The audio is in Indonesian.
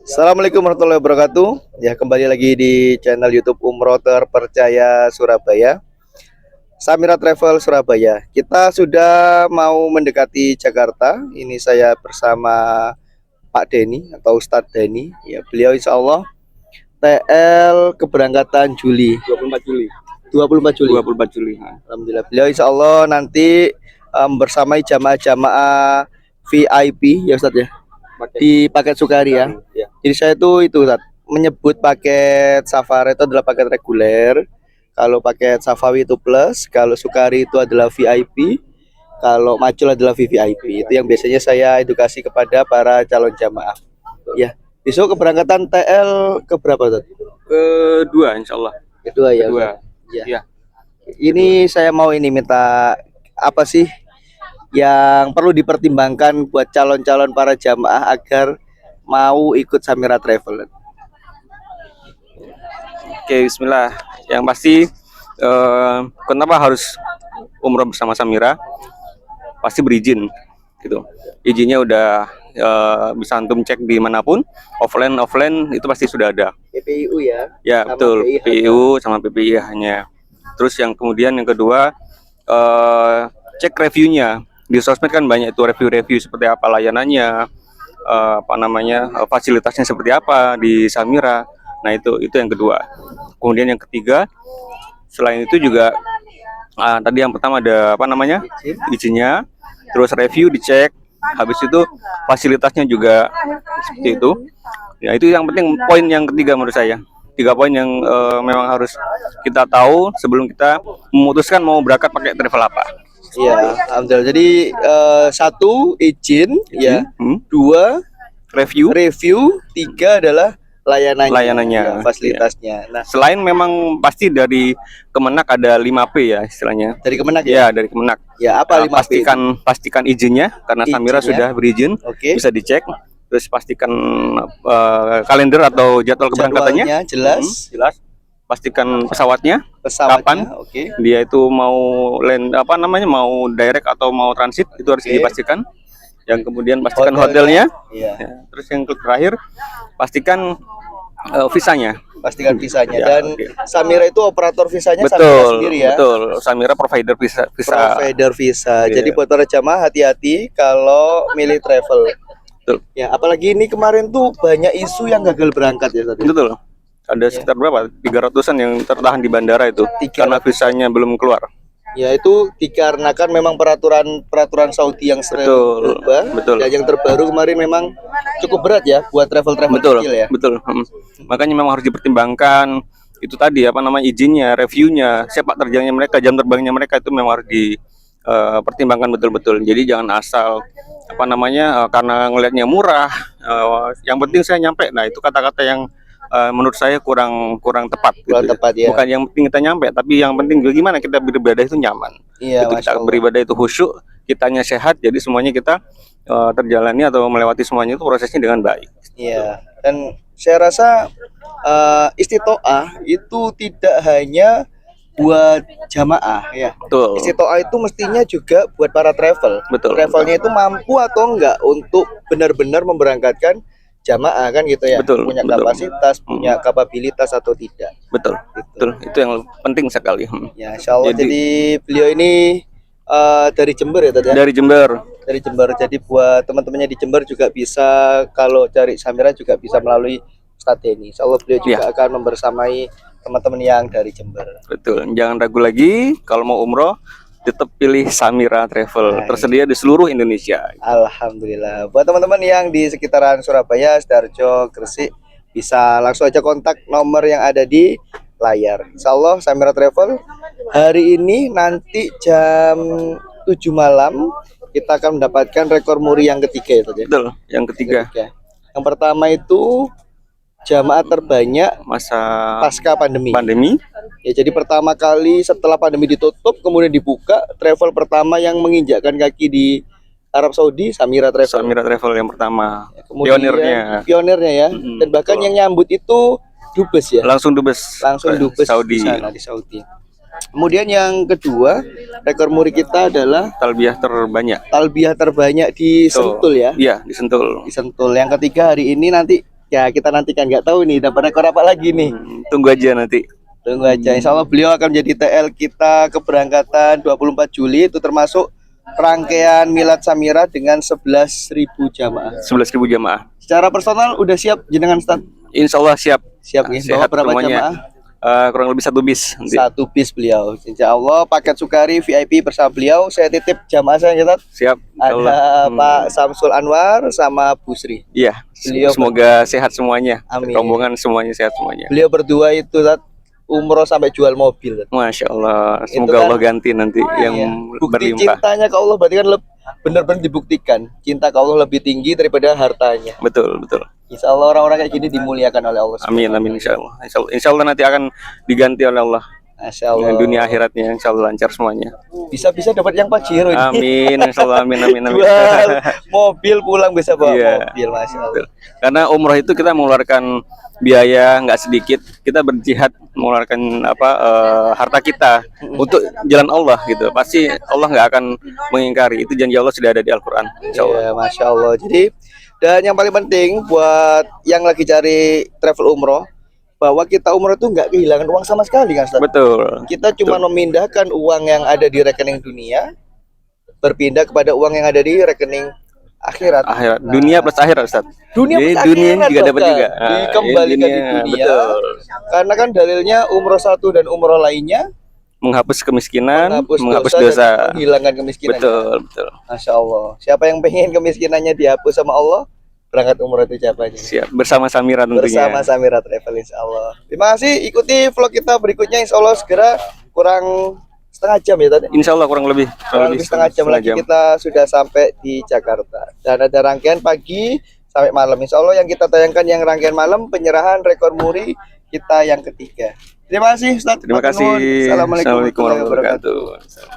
Assalamualaikum warahmatullahi wabarakatuh. Ya, kembali lagi di channel YouTube Umroh Terpercaya Surabaya. Samira Travel Surabaya. Kita sudah mau mendekati Jakarta. Ini saya bersama Pak Denny atau Ustadz Denny. Ya, beliau insya Allah TL keberangkatan Juli. 24 Juli. 24 Juli. 24 Juli. Alhamdulillah. Beliau insya Allah nanti bersamai jamaah-jamaah VIP ya Ustadz ya. Di paket Sukari ya. Jadi saya itu Ustadz, menyebut paket Safari itu adalah paket reguler. Kalau paket Safawi itu plus, kalau Sukari itu adalah VIP, kalau Macul adalah VVIP. Itu yang biasanya saya edukasi kepada para calon jamaah. Ya, besok keberangkatan TL ke berapa Ustadz? Kedua insya Allah. Kedua ya. Kedua. Ya. Ini saya mau minta apa sih yang perlu dipertimbangkan buat calon-calon para jamaah agar mau ikut Samira Travel. Oke, Bismillah. Yang pasti kenapa harus umroh bersama Samira? Pasti berizin, gitu. Izinnya udah bisa antum cek dimanapun, offline itu pasti sudah ada. PPIU ya? Ya betul, PPIU sama PPIH-nya. Terus yang kemudian yang kedua cek reviewnya. Di sosmed kan banyak itu review-review seperti apa layanannya, fasilitasnya seperti apa di Samira. Nah itu yang kedua. Kemudian yang ketiga, selain itu juga tadi yang pertama ada izinnya, terus review dicek, habis itu fasilitasnya juga seperti itu. Ya itu yang penting, poin yang ketiga menurut saya. 3 poin yang memang harus kita tahu sebelum kita memutuskan mau berangkat pakai travel apa. Iya, alhamdulillah. Jadi 1 izin, ya, 2 review, 3 adalah layanannya, ya, fasilitasnya. Ya. Nah, selain memang pasti dari Kemenak ada 5P ya istilahnya. Dari Kemenak ya? Ya, dari Kemenak. Ya, apa 5P? Pastikan izinnya karena Samira sudah berizin, bisa dicek. Terus pastikan kalender atau jadwal keberangkatannya jelas. Pastikan pesawatnya kapan dia itu mau mau direct atau mau transit, itu harus dipastikan. Yang kemudian pastikan hotelnya. Ya. Terus yang terakhir pastikan visanya. Pastikan visanya. Dan Samira itu operator visanya betul, Samira sendiri ya. Betul. Samira provider visa. Provider visa. Jadi buat para jamaah hati-hati kalau milih travel. Betul. Ya, apalagi ini kemarin tuh banyak isu yang gagal berangkat ya tadi. Betul. Ada sekitar berapa? 300-an yang tertahan di bandara itu karena visanya belum keluar. Ya, itu dikarenakan memang peraturan Saudi yang sering berubah. Betul. Dan yang terbaru kemarin memang cukup berat ya buat travel kecil ya. Betul. Makanya memang harus dipertimbangkan itu tadi izinnya, reviewnya, sepak terjangnya mereka, jam terbangnya mereka itu memang harus dipertimbangkan betul-betul. Jadi jangan asal karena ngelihatnya murah, yang penting saya nyampe. Nah, itu kata-kata yang menurut saya kurang tepat. Ya. Bukan yang penting kita nyampe, tapi yang penting bagaimana kita beribadah itu nyaman. Iya, kita beribadah itu khusyuk, kitanya sehat, jadi semuanya kita terjalani atau melewati semuanya itu prosesnya dengan baik. Iya. Dan saya rasa istitoah itu tidak hanya buat jamaah ya. Betul. Istitoah itu mestinya juga buat para travel. Betul. Travelnya itu mampu atau enggak untuk benar-benar memberangkatkan jamaah kan gitu ya. Punya kapasitas, punya kapabilitas atau tidak. Betul. Betul. Itu yang penting sekali. Ya, insya Allah. Jadi beliau ini dari Jember ya tadi ya? Dari Jember. Jadi buat teman-temannya di Jember juga bisa, kalau cari Samira juga bisa melalui Ustadz Denny. Insya Allah beliau juga akan membersamai teman-teman yang dari Jember. Betul. Jangan ragu lagi kalau mau umroh, tetap pilih Samira Travel. Tersedia di seluruh Indonesia. Alhamdulillah. Buat teman-teman yang di sekitaran Surabaya, Sidoarjo, Gresik, bisa langsung aja kontak nomor yang ada di layar. Insya Allah Samira Travel hari ini nanti jam 7 malam kita akan mendapatkan rekor muri yang ketiga itu ya. Betul, yang ketiga. Yang pertama itu jamaah terbanyak masa pasca pandemi. Ya, jadi pertama kali setelah pandemi ditutup kemudian dibuka, travel pertama yang menginjakkan kaki di Arab Saudi Samira Travel. Samira Travel yang pertama. Ya, pionirnya ya. Dan bahkan yang nyambut itu dubes ya. Langsung dubes Saudi. Di Saudi. Kemudian yang kedua, rekor muri kita adalah Talbiyah terbanyak. talbiyah terbanyak di Sentul ya. Iya, di Sentul. Di Sentul. Yang ketiga hari ini nanti ya kita nantikan, nggak tahu nih dapat rekor apa lagi nih. Tunggu aja nanti. Tunggu aja. Insya Allah beliau akan menjadi TL kita keberangkatan 24 Juli itu termasuk rangkaian Milad Samira dengan 11.000 jamaah. 11.000 jamaah. Secara personal udah siap jenengan Ustaz? Insya Allah siap. Siap nih. Bawa Sehat berapa semuanya. jamaah? Kurang lebih 1 bis nanti. 1 bis beliau. Insya Allah paket Sukari VIP bersama beliau. Saya titip jamaah saya Ustaz. Siap. Insya Allah. Ada Pak Samsul Anwar sama Bu Sri. Iya. Beliau Semoga sehat semuanya. Amin. Rombongan semuanya sehat semuanya. Beliau berdua itu Ustaz, umroh sampai jual mobil. Masya Allah. Itu Semoga kan- Allah ganti nanti yang Iya. Bukti berlimpah. cintanya ke Allah berarti kan benar-benar dibuktikan. Cinta ke Allah lebih tinggi daripada hartanya. Betul, betul. Insya Allah orang-orang kayak gini dimuliakan oleh Allah. Amin, amin, insya Allah. Insya Allah nanti akan diganti oleh Allah. Masya Allah. Yang dunia akhiratnya insya Allah lancar semuanya. Bisa-bisa dapat yang Pajero ini. Amin, insya Allah, amin, amin, amin. Jual mobil pulang bisa bawa Iya. mobil, Masya Allah. Karena umroh itu kita mengeluarkan biaya nggak sedikit. Kita berjihad mengeluarkan harta kita untuk jalan Allah gitu. Pasti Allah nggak akan mengingkari. Itu janji Allah sudah ada di Al-Quran. Insya Allah. Iya, Masya Allah. Jadi dan yang paling penting buat yang lagi cari travel umroh, bahwa kita umroh itu nggak kehilangan uang sama sekali kan Ustaz? Betul. Kita cuma memindahkan uang yang ada di rekening dunia berpindah kepada uang yang ada di rekening akhirat. Akhirat, dunia plus akhirat, Ustaz. Dunia Jadi plus dunia akhirat juga loh, dapat Kak. juga. Dikembalikan di dunia. Betul. Karena kan dalilnya umroh satu dan umroh lainnya Menghapus kemiskinan, menghapus dan dosa. menghilangkan kemiskinan. Betul, betul. Masya Allah. Siapa yang pengen kemiskinannya dihapus sama Allah, berangkat umroh itu siapa aja. Siap. Bersama Samira tentunya. Bersama Samira Travel insya Allah. Terima kasih, ikuti vlog kita berikutnya insya Allah segera kurang setengah jam ya tadi. Insya Allah kurang lebih. Kurang lebih setengah jam lagi kita sudah sampai di Jakarta. Dan ada rangkaian pagi sampai malam. Insya Allah yang kita tayangkan yang rangkaian malam penyerahan rekor muri kita yang ketiga. Terima kasih Ustaz. Terima kasih. Assalamualaikum Assalamualaikum warahmatullahi wabarakatuh.